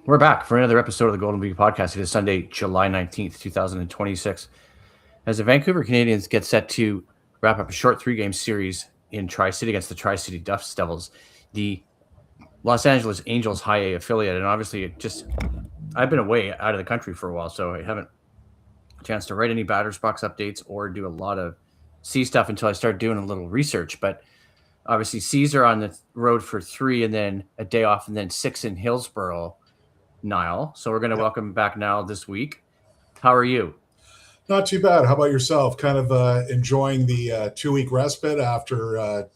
We're back for another episode of the Golden Beak Podcast. It is Sunday, July 19th, 2026. As the Vancouver Canadians get set to wrap up a short three-game series in Tri-City against the Tri-City Dust Devils, the Los Angeles Angels High A affiliate, and obviously I've been away out of the country for a while, so I haven't a chance to write any batters box updates or do a lot of C stuff until I start doing a little research. But obviously C's are on the road for 3 and then a day off and then 6 in Hillsborough. Niall. So we're going to welcome back Niall this week. How are you? Not too bad. How about yourself? Kind of enjoying the 2-week respite after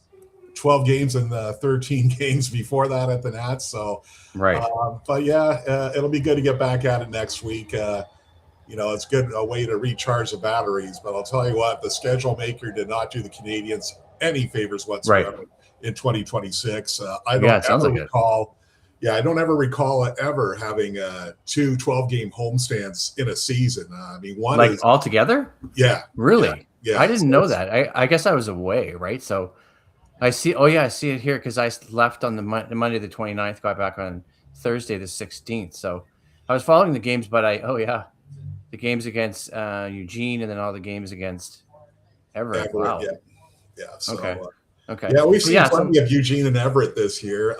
12 games and 13 games before that at the Nats. So, right. But yeah, it'll be good to get back at it next week. It's good a way to recharge the batteries. But I'll tell you what, the schedule maker did not do the Canadians any favors whatsoever in 2026. I don't ever recall ever having 2 12-game homestands in a season. One like all together? Yeah. Really? Yeah. I didn't know that. I guess I was away, right? So I see. Oh, yeah, I see it here because I left on the Monday the 29th, got back on Thursday the 16th. So I was following the games, but the games against Eugene and then all the games against Everett. Wow. Yeah. So, okay. Yeah, we've seen plenty of Eugene and Everett this year.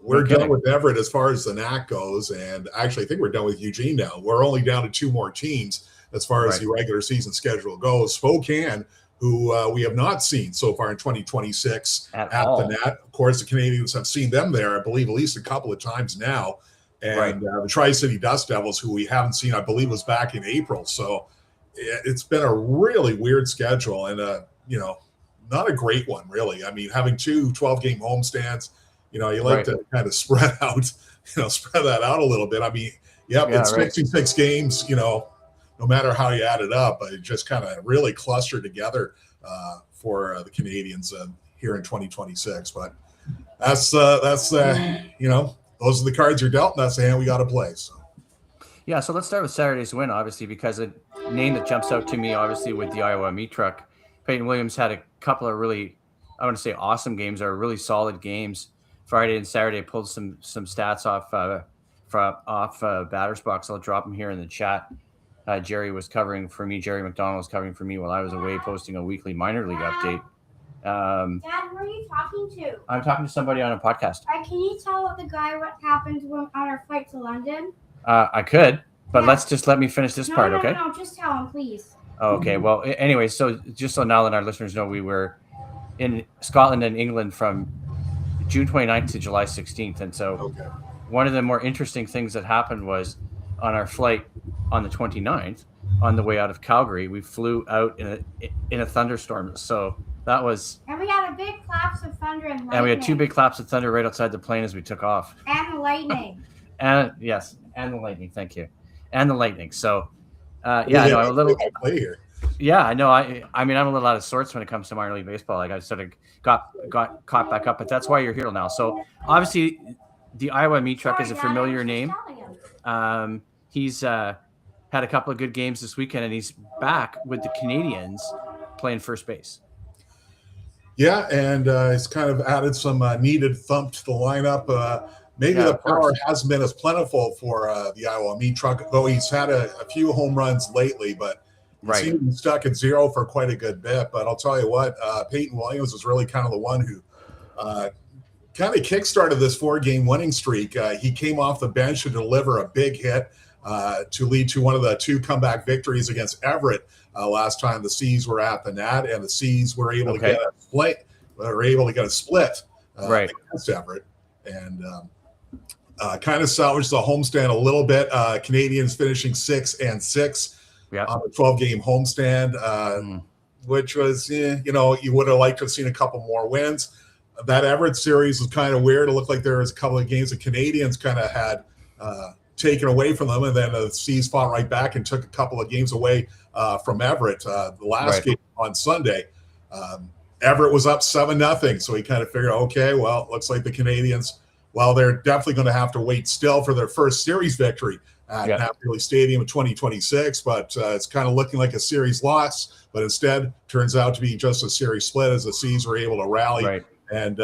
We're done with Everett as far as the NAC goes, and actually I think we're done with Eugene now. We're only down to 2 more teams as far as the regular season schedule goes. Spokane, who we have not seen so far in 2026 at the NAT. Of course, the Canadians have seen them there, I believe, at least a couple of times now. And the Tri-City Dust Devils, who we haven't seen, I believe, was back in April. So it's been a really weird schedule and, not a great one, really. I mean, having 2 12-game homestands, you like to kind of spread that out a little bit. I mean, it's 66 games, no matter how you add it up, it just kind of really clustered together for the Canadians here in 2026. But that's those are the cards you're dealt, and that's the hand we got to play. So. Yeah, so let's start with Saturday's win, obviously, because a name that jumps out to me, obviously, with the Iowa meat truck. Peyton Williams had a couple of really, I want to say awesome games, or really solid games. Friday and Saturday pulled some stats off Batter's Box. I'll drop them here in the chat. Jerry was covering for me. Jerry McDonald was covering for me while I was away, posting a weekly minor league update. Dad, who are you talking to? I'm talking to somebody on a podcast. Can you tell the guy what happened on our flight to London? I could, but let me finish this part, okay? No, just tell him, please. Okay, well, anyway, so just so Niall and our listeners know, we were in Scotland and England from June 29th to July 16th. And so one of the more interesting things that happened was on our flight on the 29th, on the way out of Calgary, we flew out in a thunderstorm. So that was... And we had a big claps of thunder and lightning. And we had 2 big claps of thunder right outside the plane as we took off. And the lightning. And the lightning, thank you. And the lightning. So... I'm a little. Yeah, I know. I mean, I'm a little out of sorts when it comes to minor league baseball. Like I sort of got caught back up, but that's why you're here now. So obviously, the Iowa meat truck is a familiar name. He's had a couple of good games this weekend, and he's back with the Canadians playing first base. Yeah, and he's kind of added some needed thump to the lineup. Maybe the power hasn't been as plentiful for the Iowa meat truck, though he's had a few home runs lately, but he's been stuck at 0 for quite a good bit. But I'll tell you what, Peyton Williams was really kind of the one who kind of kickstarted this 4-game winning streak. He came off the bench to deliver a big hit to lead to one of the 2 comeback victories against Everett last time the C's were at the Nat, and the C's were able to get a split against Everett. And kind of salvaged the homestand a little bit. Canadians finishing 6-6 on the 12-game homestand, which was, you would have liked to have seen a couple more wins. That Everett series was kind of weird. It looked like there was a couple of games the Canadians kind of had taken away from them, and then the C's fought right back and took a couple of games away from Everett. The last game on Sunday, Everett was up 7-0, so he kind of figured, okay, well, it looks like the Canadians, well, they're definitely going to have to wait still for their first series victory at Napoli Stadium in 2026, but it's kind of looking like a series loss, but instead turns out to be just a series split as the C's were able to rally and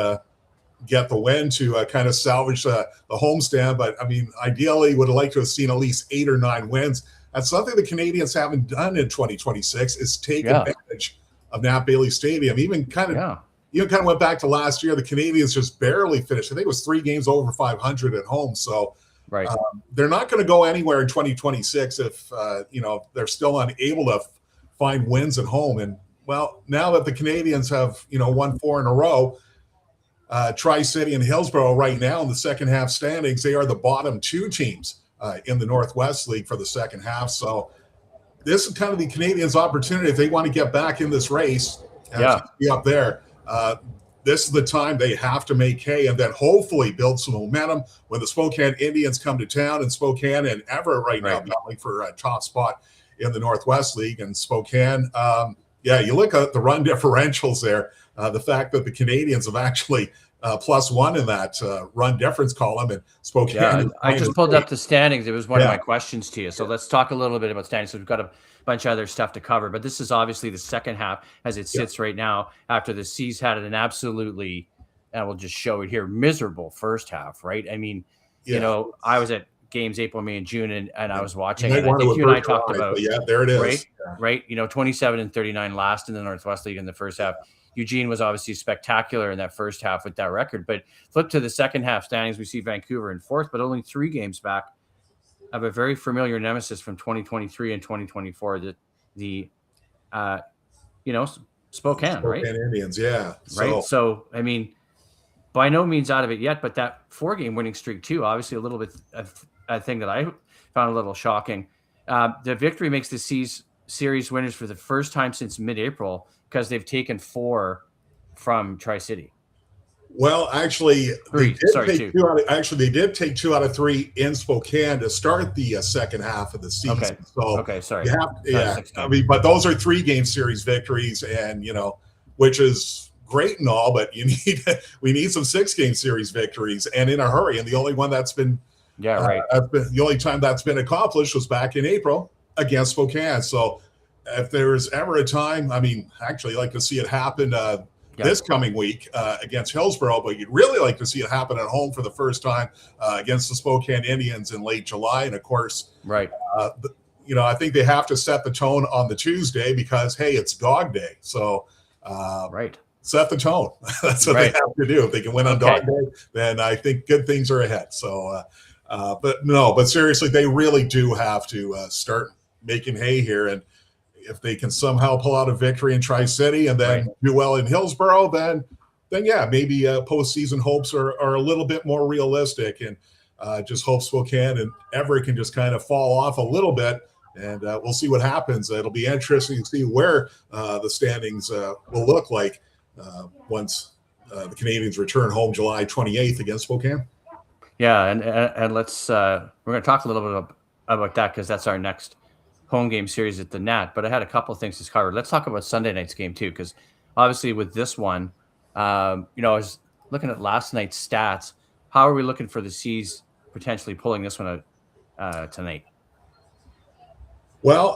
get the win to kind of salvage the homestand. But I mean, ideally, would have liked to have seen at least 8 or 9 wins. That's something the Canadians haven't done in 2026 is take advantage of Nat Bailey Stadium. Even kind of went back to last year. The Canadians just barely finished. I think it was 3 games over 500 at home. So they're not going to go anywhere in 2026 if they're still unable to find wins at home. And well, now that the Canadians have won 4 in a row, Tri-City and Hillsborough right now in the second half standings, they are the bottom 2 teams in the Northwest League for the second half. So this is kind of the Canadians' opportunity if they want to get back in this race and be up there. This is the time they have to make hay and then hopefully build some momentum when the Spokane Indians come to town, and Spokane and Everett right now battling for a top spot in the Northwest League. And Spokane, you look at the run differentials there. The fact that the Canadians have actually +1 in that run difference column, and Spokane. Yeah, I just pulled up the standings. It was one of my questions to you. So let's talk a little bit about standings. So we've got a bunch of other stuff to cover, but this is obviously the second half as it sits right now after the Seas had an absolutely, and we'll just show it here, miserable first half, right? I mean, I was at games April, May, and June, and I was watching, and I think you and I talked about, there it is. Right? 27-39 last in the Northwest League in the first half. Eugene was obviously spectacular in that first half with that record, but flip to the second half standings, we see Vancouver in 4th, but only 3 games back of a very familiar nemesis from 2023 and 2024, Spokane, right? Spokane Indians, right? So, I mean, by no means out of it yet, but that 4-game winning streak too, obviously a little bit of a thing that I found a little shocking. The victory makes the series winners for the first time since mid-April because they've taken 4 from Tri-City. Well, actually, they did take 2 out of 3 in Spokane to start the second half of the season. Sorry. I mean, but those are 3-game series victories, and which is great and all, but we need some 6-game series victories, and in a hurry. And the only one that's been the only time that's been accomplished was back in April against Spokane. So if there's ever a time, I mean, actually, I'd like to see it happen this coming week against Hillsborough, but you'd really like to see it happen at home for the first time against the Spokane Indians in late July. And of course, I think they have to set the tone on the Tuesday because, hey, it's Dog Day. So set the tone. That's what they have to do. If they can win on Dog Day, then I think good things are ahead. So, but seriously, they really do have to start making hay here. And if they can somehow pull out a victory in Tri-City and then do well in Hillsborough, then maybe postseason hopes are a little bit more realistic, and just hope Spokane and Everett can just kind of fall off a little bit, and we'll see what happens. It'll be interesting to see where the standings will look like once the Canadians return home July 28th against Spokane. Yeah, and let's we're going to talk a little bit about that because that's our next home game series at the Nat, but I had a couple of things to cover. Let's talk about Sunday night's game too, because obviously with this one, I was looking at last night's stats. How are we looking for the Seas potentially pulling this one out tonight? Well,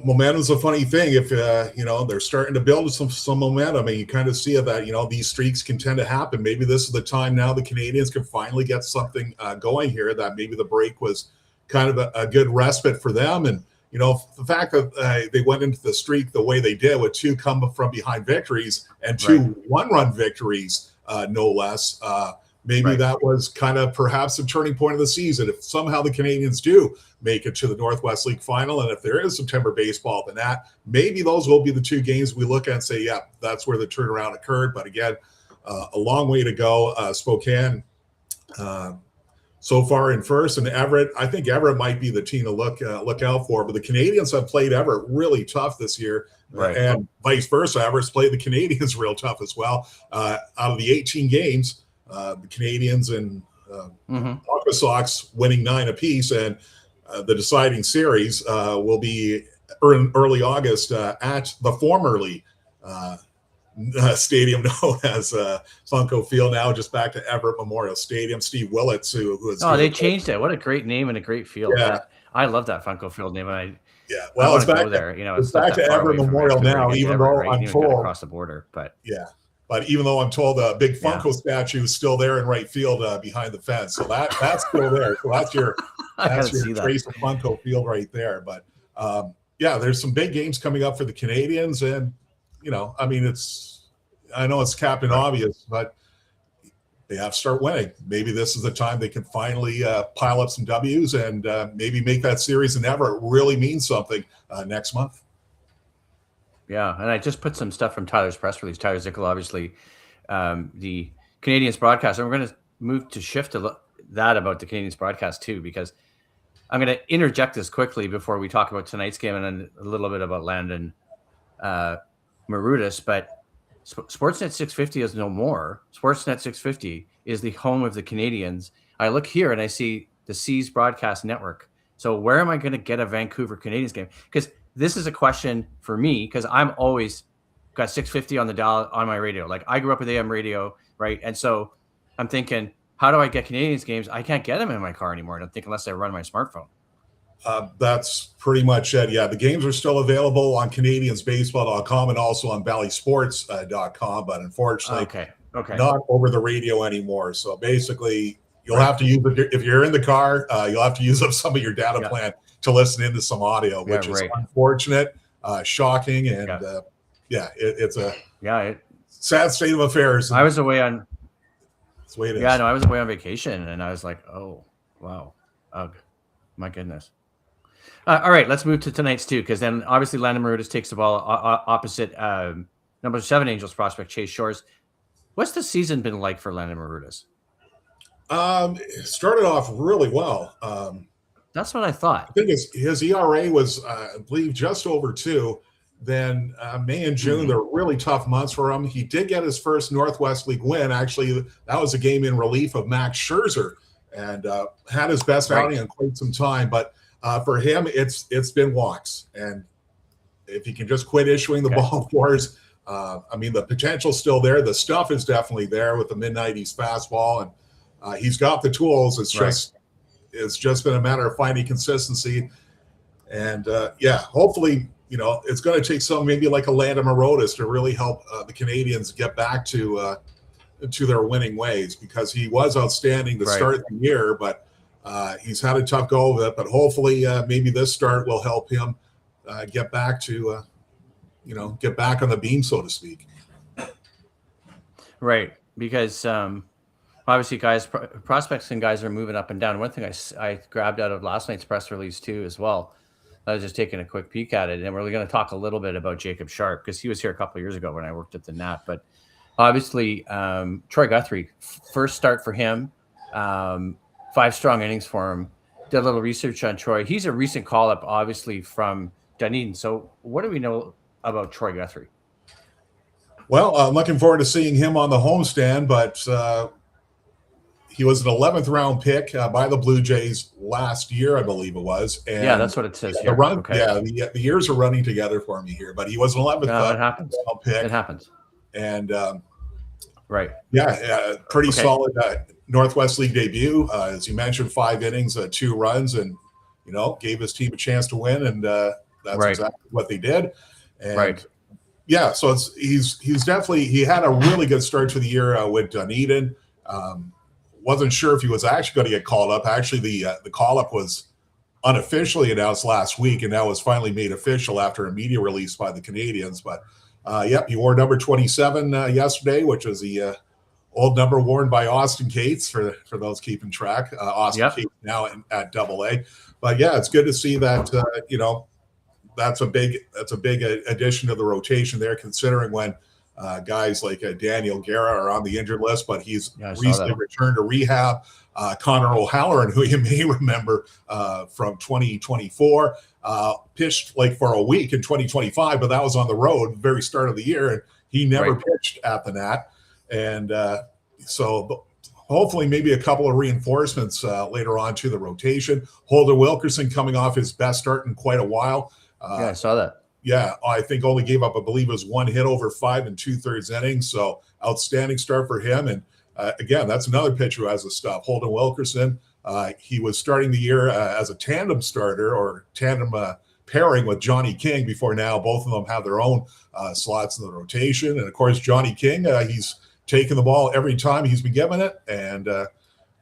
momentum's a funny thing. If they're starting to build some momentum, and you kind of see that these streaks can tend to happen. Maybe this is the time now the Canadians can finally get something going here. That maybe the break was kind of a good respite for them. And, the fact that they went into the streak the way they did with 2 come from behind victories and 2 one-run victories, no less, maybe that was kind of perhaps a turning point of the season. If somehow the Canadians do make it to the Northwest League final, and if there is September baseball, then maybe those will be the 2 games we look at and say, yeah, that's where the turnaround occurred. But again, a long way to go. Spokane, so far in first, and Everett, I think Everett might be the team to look out for. But the Canadians have played Everett really tough this year, and vice versa. Everett's played the Canadians real tough as well. Out of the 18 games, the Canadians and Aqua Sox winning 9 apiece, and the deciding series will be in early August at the formerly stadium known as Funko Field, now just back to Everett Memorial Stadium. Steve Willits, who is they changed it. What a great name and a great field. I love that Funko Field name. It's back to Everett Memorial now, even though I'm told across the border. But But even though I'm told a big Funko statue is still there in right field behind the fence, so that's still there. So that's your trace of Funko field right there. But there's some big games coming up for the Canadians, and I mean, I know it's Captain Obvious, but they have to start winning. Maybe this is the time they can finally pile up some W's and maybe make that series an Everett really mean something next month. Yeah, and I just put some stuff from Tyler's press release. Tyler Zickel, obviously, the Canadians broadcast. And we're going to move to shift to that about the Canadians broadcast too, because I'm going to interject this quickly before we talk about tonight's game and then a little bit about Landon Marutis. But Sportsnet 650 is no more. Sportsnet 650 is the home of the Canadians. I look here and I see the C's broadcast network. So where am I going to get a Vancouver Canadians game? Because this is a question for me, because I'm always got 650 on the dial on my radio. Like I grew up with AM radio, right? And so I'm thinking, how do I get Canadians games? I can't get them in my car anymore. I don't think unless I run my smartphone. That's pretty much it. Yeah, the games are still available on CanadiansBaseball.com and also on ValleySports.com, but unfortunately, not over the radio anymore. So basically, you'll have to use if you're in the car, you'll have to use up some of your data plan to listen into some audio, which is unfortunate, shocking, and it's a sad state of affairs. I was away on. That's the way it is. Yeah, no, I was away on vacation, and I was like, oh wow, ugh, my goodness. All right, let's move to tonight's two, because then obviously Landon Marutis takes the ball opposite number 7 Angels prospect Chase Shores. What's the season been like for Landon Marutis? It started off really well. That's what I thought. I think his ERA was, I believe, just over 2. Then May and June, they're really tough months for him. He did get his first Northwest League win. Actually, that was a game in relief of Max Scherzer, and had his best outing in quite some time. But for him, it's been walks. And if he can just quit issuing the ball fours, I mean, the potential's still there. The stuff is definitely there with the mid-90s fastball, and he's got the tools. It's just been a matter of finding consistency. And hopefully, it's going to take some, maybe like a Landon Marutis, to really help the Canadians get back to their winning ways, because he was outstanding to start the year, but he's had a tough go of it. But hopefully, maybe this start will help him get back to, get back on the beam, so to speak. Right, because obviously, prospects and guys are moving up and down. One thing I grabbed out of last night's press release too, as well. I was just taking a quick peek at it, and we're going to talk a little bit about Jacob Sharp, because he was here a couple of years ago when I worked at the Nat. But obviously, Troy Guthrie, first start for him, 5 strong innings for him. Did a little research on Troy. He's a recent call-up, obviously, from Dunedin. So what do we know about Troy Guthrie? Well, I'm looking forward to seeing him on the homestand, but he was an 11th round pick by the Blue Jays last year, I believe it was. And that's what it says here. The years are running together for me here, but he was an 11th round pick. It happens. And pretty solid Northwest League debut. As you mentioned, 5 innings, 2 runs, and gave his team a chance to win, and that's exactly what they did. And so he's definitely, he had a really good start to the year with Dunedin. Wasn't sure if he was actually going to get called up. Actually, the call-up was unofficially announced last week, and that was finally made official after a media release by the Canadians. But, he wore number 27 yesterday, which was the old number worn by Austin Cates, for those keeping track. Austin Cates now at AA. But, it's good to see that, that's a big addition to the rotation there, considering when guys like Daniel Guerra are on the injured list, but he's recently returned to rehab. Connor O'Halloran, who you may remember from 2024, pitched like for a week in 2025, but that was on the road, very start of the year, and he never pitched at the Nat. And so hopefully maybe a couple of reinforcements later on to the rotation. Holden Wilkerson coming off his best start in quite a while. I saw that. Yeah, I think only gave up, I believe it was 1 hit over 5 2/3 innings. So outstanding start for him. And again, that's another pitcher who has the stuff. Holden Wilkerson, he was starting the year as a tandem starter or tandem pairing with Johnny King before now. Both of them have their own slots in the rotation. And, of course, Johnny King, he's taken the ball every time he's been given it and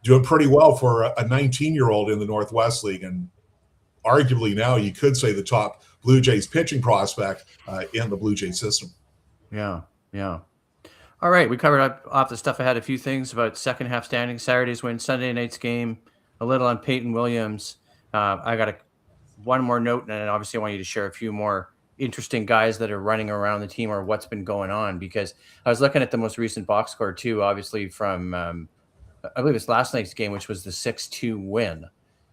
doing pretty well for a 19-year-old in the Northwest League. And arguably now you could say the top Blue Jays pitching prospect in the Blue Jays system. Yeah. All right, we covered up off the stuff. I had a few things about second half standings, Saturday's win, Sunday night's game, a little on Peyton Williams. I got one more note, and obviously I want you to share a few more interesting guys that are running around the team or what's been going on, because I was looking at the most recent box score too, obviously from I believe it's last night's game, which was the 6-2 win.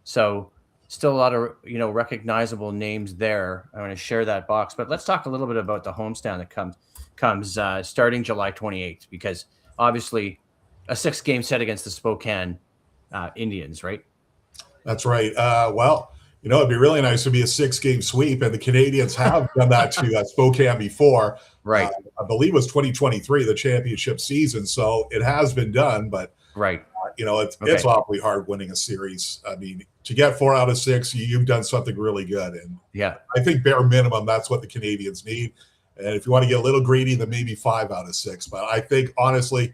So still a lot of recognizable names there. I want to share that box, but let's talk a little bit about the homestand that comes starting July 28th, because obviously a 6-game set against the Spokane Indians, right? That's right. Well, it'd be really nice to be a 6-game sweep, and the Canadians have done that to Spokane before. Right. I believe it was 2023, the championship season. So it has been done, but right. It's awfully hard winning a series. I mean, to get 4 out of 6, you've done something really good. And yeah, I think bare minimum, that's what the Canadians need. And if you want to get a little greedy, then maybe 5 out of 6. But I think, honestly,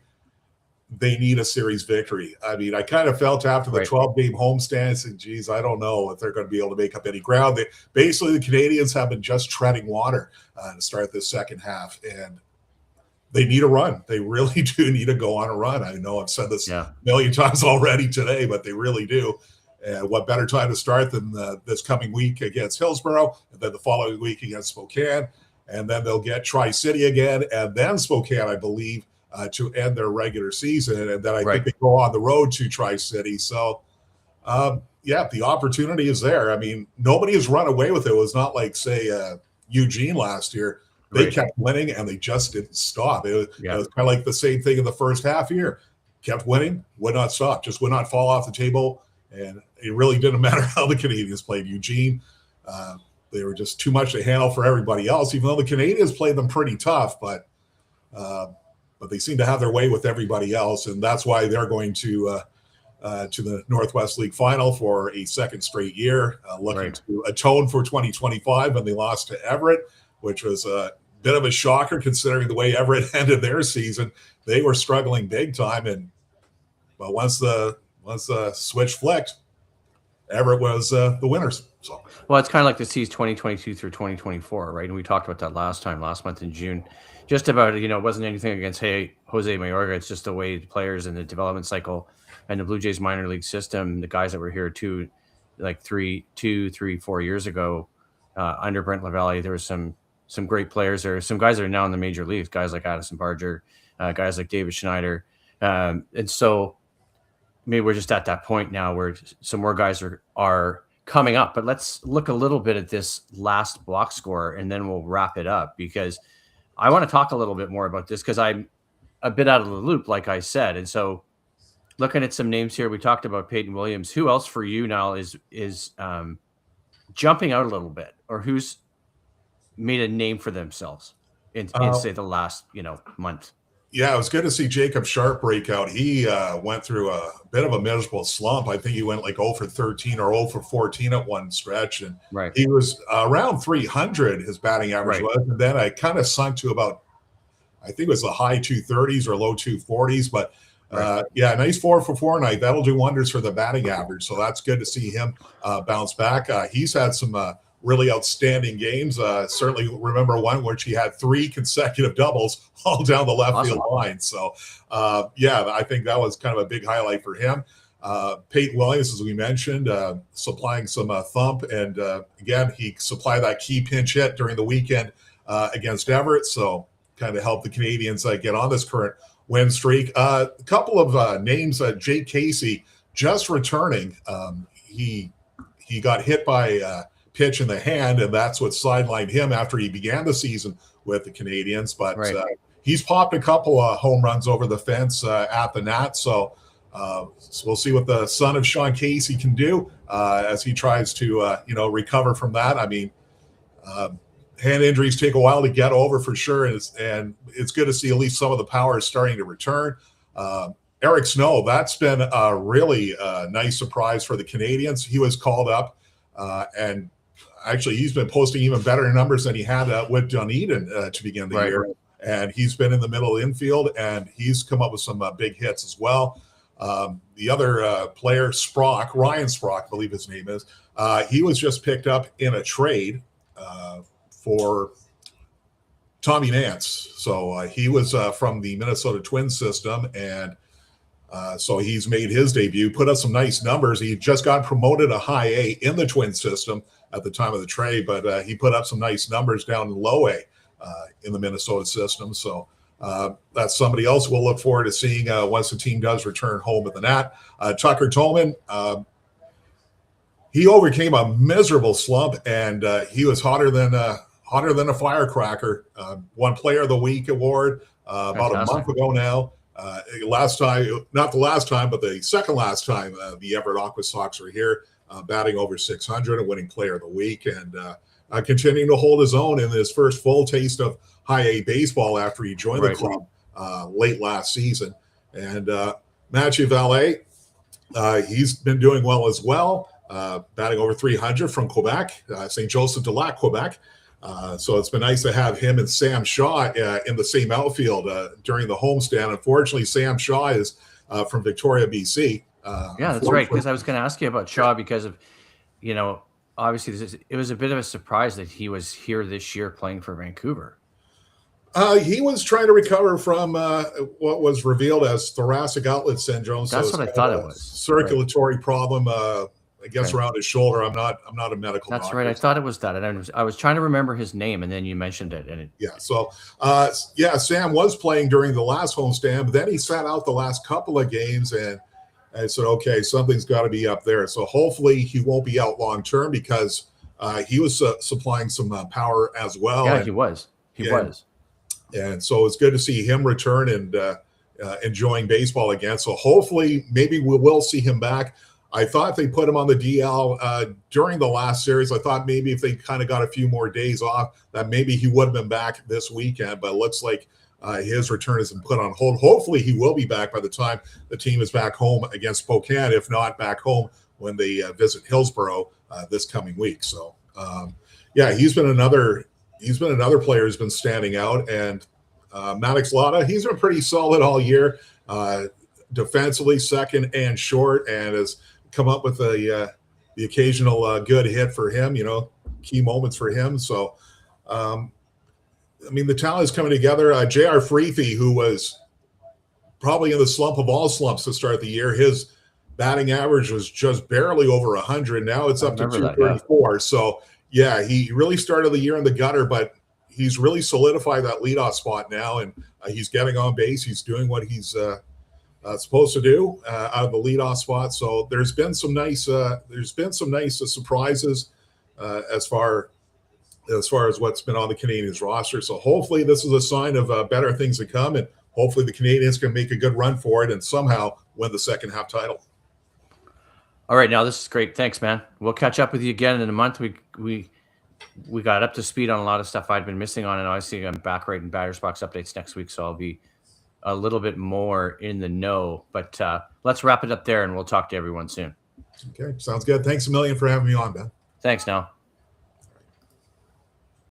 they need a series victory. I mean, I kind of felt after the 12-game homestand, and geez, I don't know if they're going to be able to make up any ground. Basically, the Canadians have been just treading water to start this second half, and they need a run. They really do need to go on a run. I know I've said this a million times already today, but they really do. And what better time to start than this coming week against Hillsborough, and then the following week against Spokane, and then they'll get Tri-City again, and then Spokane, I believe, to end their regular season. And then I think they go on the road to Tri-City. So, the opportunity is there. I mean, nobody has run away with it. It was not like, say, Eugene last year. They kept winning, and they just didn't stop. It was kind of like the same thing in the first half here. Kept winning, would not stop, just would not fall off the table. And it really didn't matter how the Canadians played Eugene. They were just too much to handle for everybody else, even though the Canadians played them pretty tough. But they seem to have their way with everybody else, and that's why they're going to the Northwest League Final for a second straight year, looking to atone for 2025 when they lost to Everett, which was a bit of a shocker considering the way Everett ended their season. They were struggling big time, but once the switch flicked, Everett was the winners. So, well, it's kind of like the season 2022 through 2024, right? And we talked about that last month in June, just about it wasn't anything against Jose Mayorga. It's just the way the players in the development cycle and the Blue Jays minor league system, the guys that were here too, like 4 years ago, under Brent LaValle, there was some great players there. Some guys that are now in the major leagues, guys like Addison Barger, guys like David Schneider. And so maybe we're just at that point now where some more guys are coming up. But let's look a little bit at this last box score, and then we'll wrap it up, because I want to talk a little bit more about this, because I'm a bit out of the loop, like I said. And so looking at some names here, we talked about Peyton Williams. Who else for you now is jumping out a little bit, or who's made a name for themselves in say the last month? Yeah, it was good to see Jacob Sharp break out. He went through a bit of a miserable slump. I think he went like 0 for 13 or 0 for 14 at one stretch, and he was around 300. His batting average was, and then I kind of sunk to about, I think it was the high 230s or low 240s. But nice 4 for 4 night. That'll do wonders for the batting average. So that's good to see him bounce back. He's had some really outstanding games. Certainly remember one which he had 3 consecutive doubles all down the left field line. So, I think that was kind of a big highlight for him. Peyton Williams, as we mentioned, supplying some thump. And again, he supplied that key pinch hit during the weekend against Everett. So kind of helped the Canadians get on this current win streak. A couple of names, Jake Casey just returning. He got hit by pitch in the hand, and that's what sidelined him after he began the season with the Canadians. But he's popped a couple of home runs over the fence at the Nats. So we'll see what the son of Sean Casey can do as he tries to recover from that. I mean, hand injuries take a while to get over for sure, and it's good to see at least some of the power is starting to return. Eric Snow, that's been a really nice surprise for the Canadians. He was called up, and actually, he's been posting even better numbers than he had with Dunedin to begin the year. And he's been in the middle of the infield, and he's come up with some big hits as well. The other player, Ryan Sprock, I believe his name is, he was just picked up in a trade for Tommy Nance. So he was from the Minnesota Twins system, and so he's made his debut, put up some nice numbers. He just got promoted to high A in the Twins system at the time of the trade, but he put up some nice numbers down in low A in the Minnesota system. So that's somebody else we'll look forward to seeing once the team does return home at the Nat. Tucker Tolman, he overcame a miserable slump, and he was hotter than a firecracker. Won Player of the Week award about a month ago now. Last time, not the last time, but the second last time the Everett Aqua Sox were here, batting over 600 and winning Player of the Week, and continuing to hold his own in his first full taste of high A baseball after he joined the club late last season. And Mathieu Valet, he's been doing well as well, batting over 300 from Quebec, St. Joseph de Lac, Quebec. So it's been nice to have him and Sam Shaw in the same outfield during the homestand. Unfortunately, Sam Shaw is from Victoria, BC. Yeah, that's right. Because I was going to ask you about Shaw because of, obviously it was a bit of a surprise that he was here this year playing for Vancouver. He was trying to recover from what was revealed as thoracic outlet syndrome. That's what I thought it was. Circulatory problem, I guess, around his shoulder. I'm not a medical doctor. That's right. I thought it was that. And I was trying to remember his name, and then you mentioned it. And Sam was playing during the last homestand, but then he sat out the last couple of games, and I said, okay, something's got to be up there. So hopefully he won't be out long term because he was supplying some power as well. Yeah, he was. He was. And so it's good to see him return and enjoying baseball again. So hopefully maybe we will see him back. I thought they put him on the DL during the last series. I thought maybe if they kind of got a few more days off, that maybe he would have been back this weekend. But it looks like his return has been put on hold. Hopefully he will be back by the time the team is back home against Spokane, if not back home when they visit Hillsborough this coming week. So, he's been another player who's been standing out. And Maddox Lotta, he's been pretty solid all year, defensively, second and short, and has come up with the occasional good hit for him, key moments for him. So, the talent is coming together. J.R. Freethy, who was probably in the slump of all slumps to start the year, his batting average was just barely over 100. Now it's up to 234. So, yeah, he really started the year in the gutter, but he's really solidified that leadoff spot now, and he's getting on base. He's doing what he's supposed to do out of the leadoff spot. So there's been some nice surprises as far as what's been on the Canadiens roster. So hopefully this is a sign of better things to come, and hopefully the Canadiens can make a good run for it and somehow win the second half title. All right, now this is great. Thanks, man. We'll catch up with you again in a month. We got up to speed on a lot of stuff I'd been missing on, and obviously I'm back writing Batters Box updates next week, so I'll be a little bit more in the know. But let's wrap it up there, and we'll talk to everyone soon. Okay, sounds good. Thanks a million for having me on, Ben. Thanks, Niall.